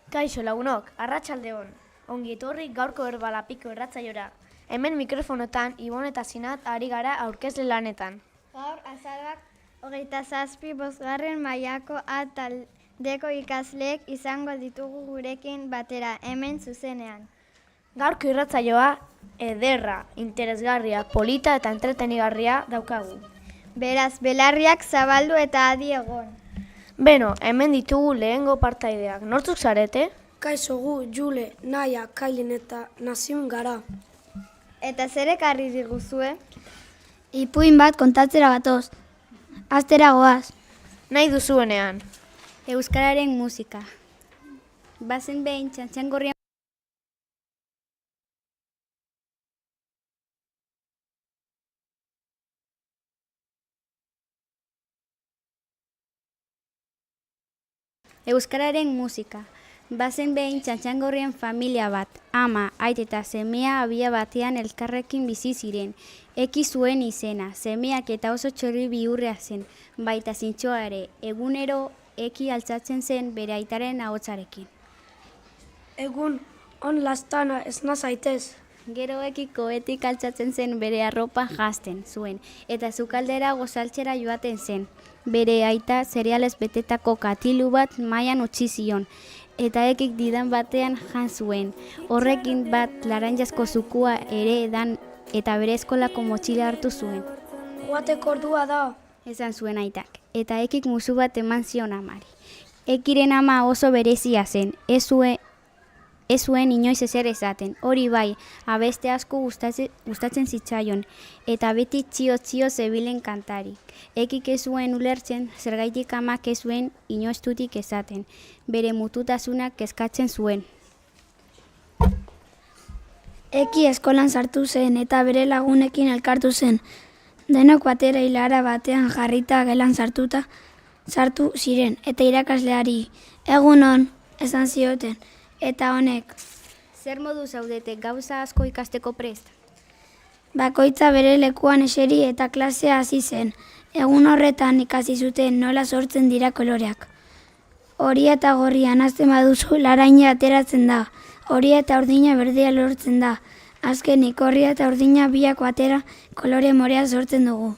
Kaixo lagunok, arratsaldeon. Ongi etorri gaurko Herbalapiko irratsaiora. Hemen mikrofonotan Ibon eta Sinat ari gara aurkezle lanetan. Gaur azaroak 27. mailako A taldeko ikasleek izango ditugu gurekin batera hemen zuzenean. Gaurko irratsaioa ederra, interesgarria, polita eta entretenigarria daukagu. Beraz, belarriak zabaldu eta adi egon. Beno, hemen ditugu lehengo partaideak. Nortzuk zarete? Kaixo gu, Jule, Naia, Kailin eta Naziun gara. Eta zer ekarri diguzue? Ipuin bat kontatzera gatoz. Astera goaz. Nahi duzuenean. Euskararen musika. Bazen behin Txantxangorrian Euskararen musika. Bazen behin Txantxangorrian familia bat, ama, aita eta semea abia batean elkarrekin bizi ziren. Eki zuen izena, semeak eta oso txorri bihurria zen, baita zintxoa ere, egunero eki altzatzen zen bere aitaren ahotsarekin. Egun, on lastana esna zaitez. Gero eki koetik altzatzen zen bere arropa jazten zuen, eta sukaldera gozaltzera joaten zen. Bere aita zerealez betetako katilu bat mailan utzi zion, eta ekik didan batean jan zuen. Horrekin bat laranjazko zukua ere edan eta bere eskolako motxila hartu zuen. Joateko ordua da. Esan zuen aitak, eta ekik musu bat eman zion amari. Ekiren ama oso berezia zen, ez zuen inoiz ezer esaten, hori bai, abeste asko gustatzen zitzaion, eta beti txio zebilen kantari. Ekik ez zuen ulertzen, zergaitik amak ez zuen inoiz tutik esaten, bere mututasunak kezkatzen zuen. Eki eskolan sartu zen eta bere lagunekin elkartu zen. Denok batera hilara batean jarrita gelan sartu ziren, eta irakasleari, egun on, esan zioten. Eta honek, Zer modu zaudete gauza asko ikasteko prest? bakoitza bere lekuan eseri eta klasea hasi zen. Egun horretan ikasi zuten nola sortzen dira koloreak. Horia eta gorria nahasten baduzu laraina ateratzen da. Horia eta urdina berdea lortzen da. Azkenik horria eta urdina biak batera kolore morea sortzen dugu.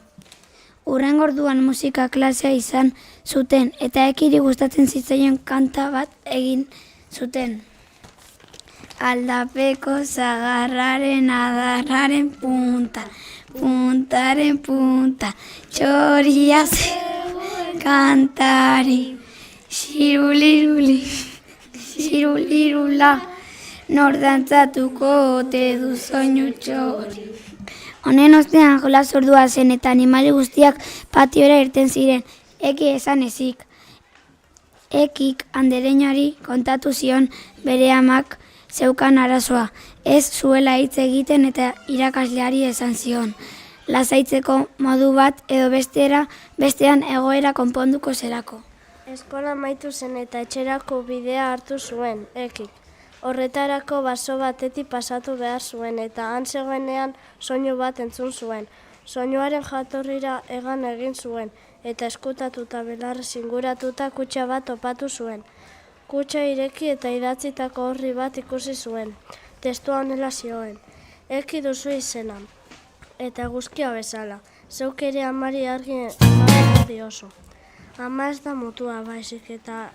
Hurrengo orduan musika klasea izan zuten eta ekiri gustatzen zitzaion kanta bat egin zuten. Aldapeko zagarraren adarraren punta, puntaren punta, txoria zegoen kantari, xiruliruli, xirulirula, nor dantzatuko ote du soinu txori. Honen ostean jolas ordua zen eta animali guztiak patiora irten ziren, eki esan ezik. Ekik andereñari kontatu zion bere amak zeukan arazoa, ez zuela hitz egiten eta irakasleari esan zion. Lasaitzeko modu bat edo bestean egoera konponduko zelako. Eskola amaitu zen eta etxerako bidea hartu zuen, ekik. Horretarako baso batetik pasatu behar zuen eta han zegoenean soinu bat entzun zuen. Soinuaren jatorrira hegan egin zuen eta eskutatuta belarrez inguratuta kutxa bat topatu zuen. Kutxa ireki eta idatzitako horri bat ikusi zuen. Testua honela zioen. Eki duzu izena. Eta guzkia bezala. Zeuk ere amari argi eman diozu. Ama ez da mutua baizik eta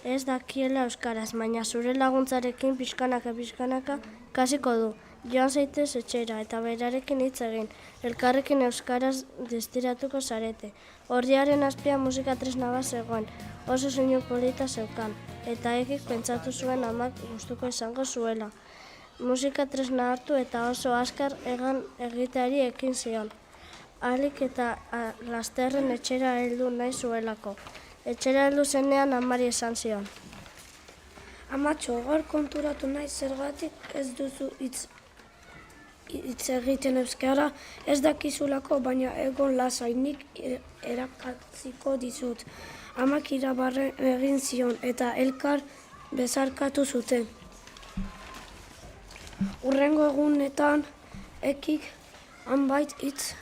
ez dakiela euskaraz, baina zure laguntzarekin pixkanaka kasiko du. Joan zaitez etxera eta berarekin hitz egin. Elkarrekin euskaraz destiratuko zarete. Orriaren azpian musika tresna bat zegoen. Oso soinu polita zeukan. Eta ekik pentsatu zuen amak gustuko izango zuela. Musika tresna hartu eta oso azkar egan egiteari ekin zion. Ahalik eta lasterren etxera heldu nahi zuelako. Etxera heldu zenean amari esan zion. Amatxo, gaur konturatu nahi zergatik ez duzu hitz egiten euskara, ez dakizulako, baina egon lasainik erakatziko dizut. Amak irabarren egin zion eta elkar bezarkatu zuten. Hurrengo egunetan ekik hainbait hitz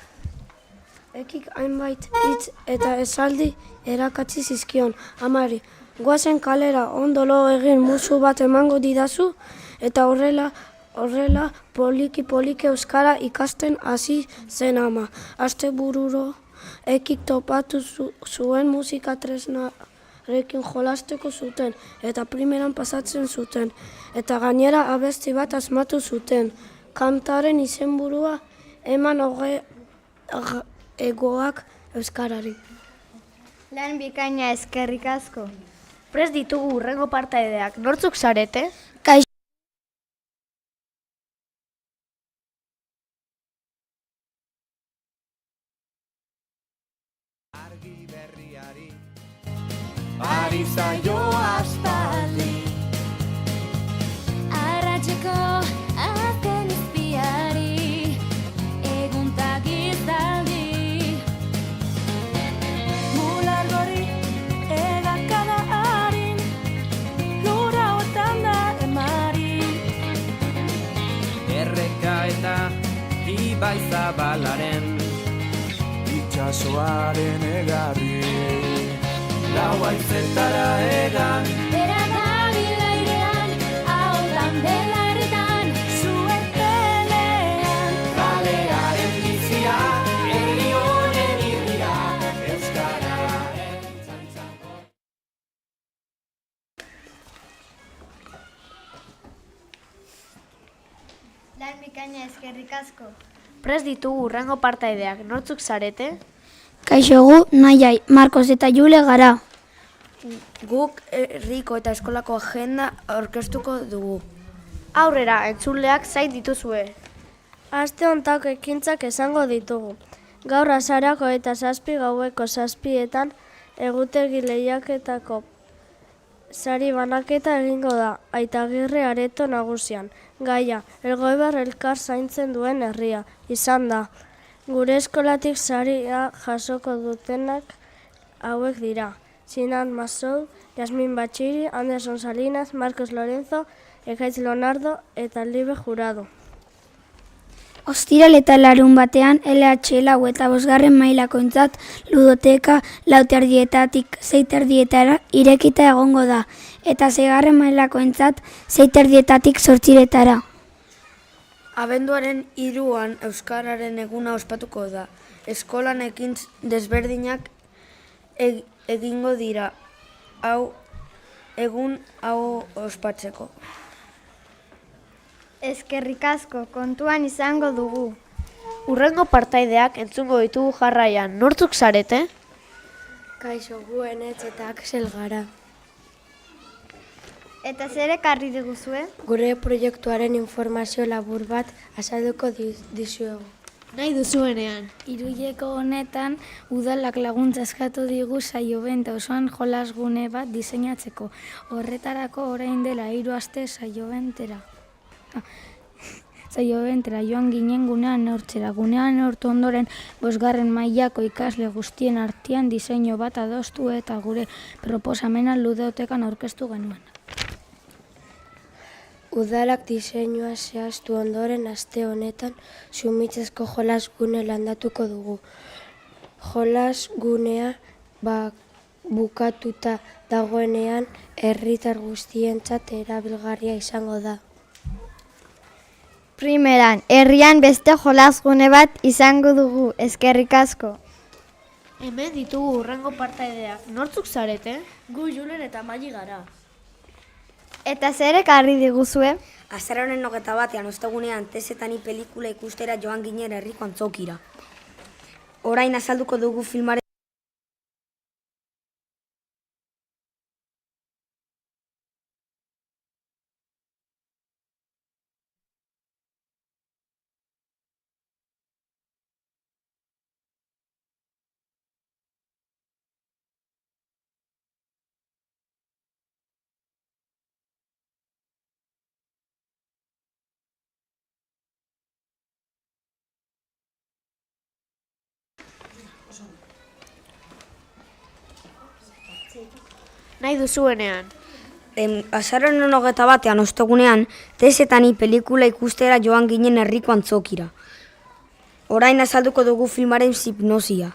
eta esaldi erakatsi zizkion amari. Guazen kalera ondo lo egin musu bat emango didazu, eta horrela poliki euskara ikasten hasi zen ama. Astebururo ekik topatu zuen musika tresnarekin jolasteko zuten, eta primeran pasatzen zuten, eta gainera abesti bat asmatu zuten. Kantaren izenburua eman egoak euskarari. Lan bikaina eskerrik asko. Prest ditugu hurrengo partaideak, nortzuk zarete? Ari zaio aspaldi Arratxeko azken izpiari Eguntak izaldi Mular gorri edakada harin Lura hortan da emari Erreka eta ibai zabalaren itxasoaren egarri Lau haizetara egan Bera dabil airean Ahotan belarretan Zuen pelean Kalearen bizia Herri honen irria Euskararen txantzako Lan bikaina eskerrik asko. Prest ditugu hurrengo partaideak, nortzuk zarete? Kaixo gu, nahiai, Marcos eta Jule gara. Guk herriko eta eskolako agenda aurkeztuko dugu. Aurrera, entzuleak zain dituzue. Aste hontako ekintzak esango ditugu. Gaur azarako eta 7 gaueko 7etan egutegi lehiaketako sari banaketa egingo da, Aitagirre areto nagusian. Gaia, Elgoibar elkar zaintzen duen herria, izan da. Gure eskolatik saria jasoko dutenak hauek dira. Sinan Masou, Yasmin Batxiri, Anderson Salinas, Marcos Lorenzo, Ekaitz Leonardo eta Libe Jurado. Ostiral eta larun batean LH lau eta 5. mailakoentzat ludoteka 4:30 6:30 irekita egongo da, eta 6. mailakoentzat 6:30 8:00. Abenduaren 3an Euskararen eguna ospatuko da. Eskolan ekintz desberdinak egingo dira egun hau ospatzeko. Eskerrik asko, kontuan izango dugu. Hurrengo partaideak entzungo ditugu jarraian, nortzuk zarete? Kaixo Guenetz eta Axel gara. Eta zer ekarri diguzue? Gure proiektuaren informazio labur bat azalduko dizuegu. Nahi duzuenean. Iruileko honetan udalak laguntza eskatu digu Saiobenta osoan jolasgune bat diseinatzeko. Horretarako orain dela 3 aste Saiobentera joan ginen gunean neurtzera. Gunean neurtu ondoren 5. mailako ikasle guztien artean diseinu bat adostu eta gure proposamena ludotekan aurkeztu genuen. Udalak diseinua zehaztu ondoren aste honetan sumitzezko jolasgune landatuko dugu. Jolasgunea bukatuta dagoenean herritar guztientzat erabilgarria izango da. Primeran, herrian beste jolasgune bat izango dugu, eskerrik asko. Hemen ditugu hurrengo partaideak, nortzuk zarete? Gu Julen eta Maili gara. Eta zer ekarri diguzue? Azaroaren 21ean ostegunean Tesetani pelikula ikustera joan ginen herriko antzokira. Orain azalduko dugu filmaren Nahi duzuenean. Azaroaren 21ean ostegunean Tesetani pelikula ikustera joan ginen herriko antzokira. Orain azalduko dugu filmaren sinopsia.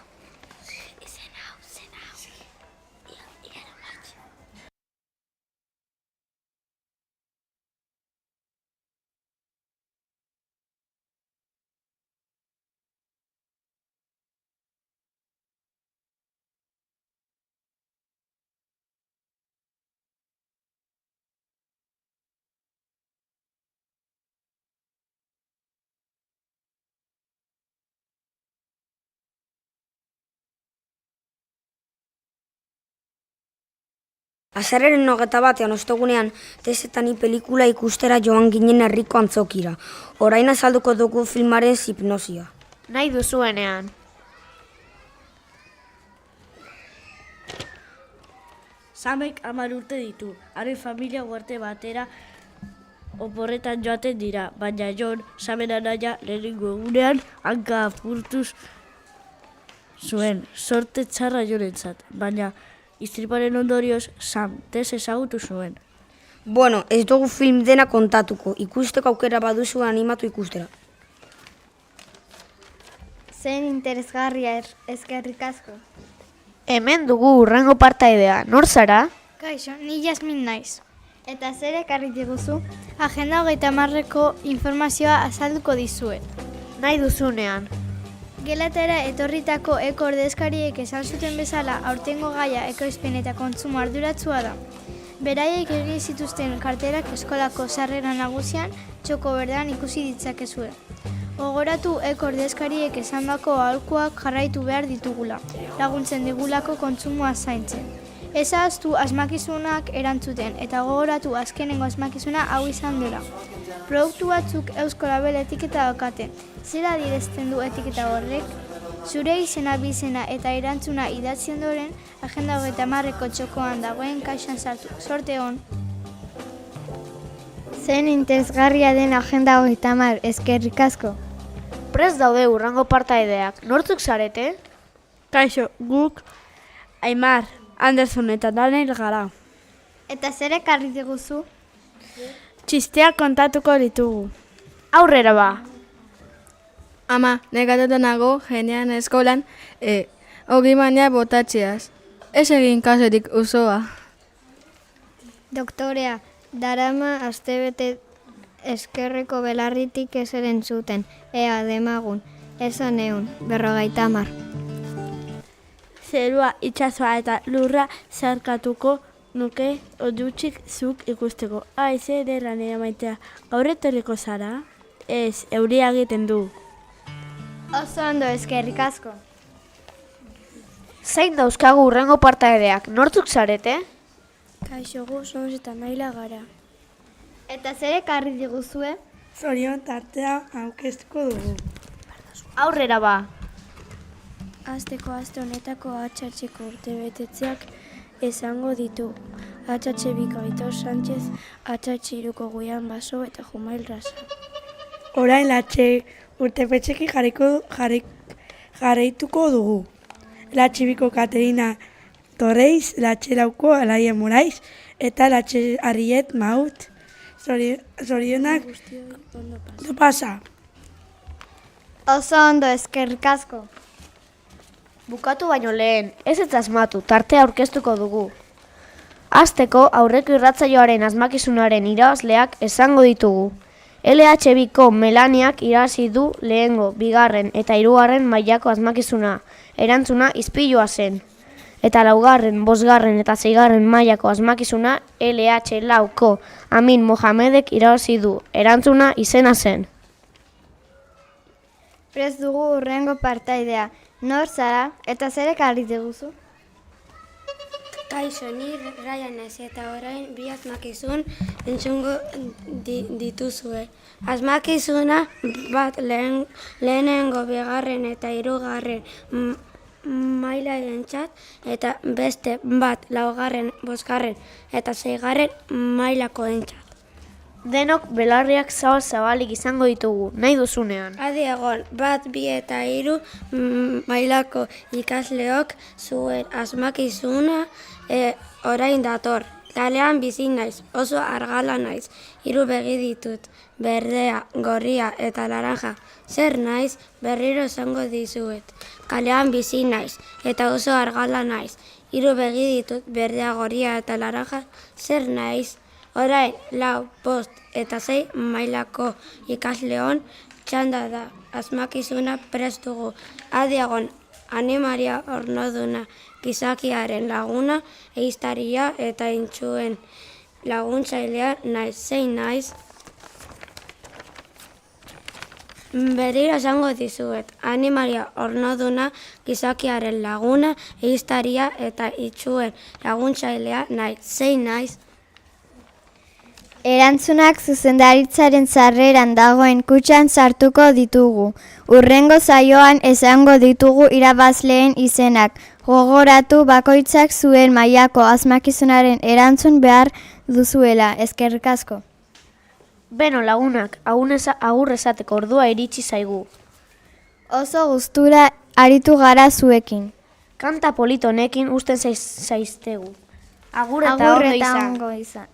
Azaroaren 21 ostegunean, tesetan pelikula ikustera joan ginen herriko antzokira. Orain azalduko dugu filmaren hipnosia. Nahi duzuenean. Samek 10 urte ditu, haren familia uarte batera oporretan joaten dira, baina Jon, Samen anaia lehenengo egunean hanka apurtuz zuen, sorte txarra Jonentzat, baina istriparen ondorioz Sam Tess ezagutu zuen. Bueno, ez dugu film dena kontatuko, ikusteko aukera baduzu animatu ikustera. Zein interesgarria eskerrik asko. Hemen dugu hurrengo partaidea. Nor zara? Kaixo, ni Jasmin naiz. Eta zer ekarri diguzu? Agenda 30ko informazioa azalduko dizuet. Nahi duzunean. Gelatera etorritako eko ordezkariek esan zuten bezala aurtengo gaia ekoizpen eta kontsumo arduratsua da. Beraiek egin zituzten karterak eskolako sarrera nagusian txoko berdean ikusi ditzakezue. Gogoratu eko ordezkariek esandako aholkuak jarraitu behar ditugula, laguntzen digulako kontsumoa zaintzen. Ez ahaztu asmakizunak erantzuten eta gogoratu azkenengo asmakizuna hau izan dela. Produktu batzuk Eusko Label etiketa daukate. Zera adierazten du etiketa horrek? Zure izena, bizena eta erantzuna idatzi ondoren, agenda 30ko txokoan dagoen kaixan sartu. Sorte on! Zein interesgarria den agenda 30, eskerrik asko. Prest daude hurrengo partaideak. Nortzuk zarete? Kaixo, guk Aimar, Anderson eta Daniel gara. Eta zer ekarri diguzu? Txisteak kontatuko ditugu. Aurrera ba. Ama, nekatuta nago jenean eskolan, ogimania botatxeaz. Ez egin kaserik usoa. Doktorea, darama astebete eskerreko belarritik ez zuten, ea demagun, esan eun, 50. Zerua, itsasoa eta lurra zarkatuko nuke odutxik zuk ikusteko. Aize ederra nire maitea, gaur etorriko zara? Ez, euria egiten du. Oso ondo eskerrik asko. Zein dauzkagu hurrengo partaideak. Nortzuk zarete? Kaixo, gu Sons eta Naila gara. Eta zer ekarri diguzue? Zorion tartea aurkeztuko dugu. Aurrera ba. Azteko aste honetako atxatxeko urtebetetzeak esango ditu. Atxatxe biko Aitor Sánchez, atxatxe 3ko Guian Baso eta Jumail Rasa. Orain latxe urtepetxeki jarraituko dugu. Latxe biko Katerina Torreiz, latxe 4ko Alaia Morais eta latxe Arriet Maut. Zorionak pasa. Oso ondo eskerrik asko. Bukatu baino lehen, ez asmatu, tartea aurkeztuko dugu. Hasteko aurreko irratsaioaren asmakizunaren irabazleak esango ditugu. LHBko Melaniak irabazi du lehengo, 2. eta 3. mailako asmakizuna. Erantzuna ispilua zen. Eta 4., 5. eta 6. mailako asmakizuna LH4ko Amin Mohamedek irabazi du. Erantzuna izena zen. Prest dugu hurrengo partaidea. Nor zara eta zer ekarri diguzu? Kaixo, ni Ryan ez eta orain bi asmakizun entzungo dituzue. Asmakizuna bat lehenengo, 2. eta 3. mailarentzat eta beste bat 4., 5. eta 6. mailakoentzat. Denok belarriak zabalik izango ditugu, nahi duzunean. Adi egon, 1., 2. eta 3. mailako ikasleok zuen asmakizuna orain dator. Kalean bizi naiz, oso argala naiz, 3 begi ditut, berdea, gorria eta laranja. Zer naiz, berriro esango dizuet. Kalean bizi naiz, eta oso argala naiz, 3 begi ditut, berdea, gorria eta laranja. Zer naiz, orain 4., 5. eta 6. mailako ikasleon txanda da. Asmakizuna prest dugu. Adi egon, Ane Maria Ornoduna, gizakiaren laguna, ehiztaria eta intzuen laguntzailea naiz. Zein naiz? Berriro esango dizuet, animalia ornoduna, gizakiaren laguna, ehiztaria eta itxuen laguntzailea naiz. Zein naiz? Erantzunak zuzendaritzaren sarreran dagoen kutxan sartuko ditugu. Hurrengo saioan esango ditugu irabazleen izenak. Gogoratu bakoitzak zuen mailako asmakizunaren erantzun behar duzuela. Eskerrik asko. Beno lagunak, agur esateko ordua iritsi zaigu. Oso gustura aritu gara zuekin. Kanta polit honekin usten zaiztegu. Agur eta ondo izan. ondo izan.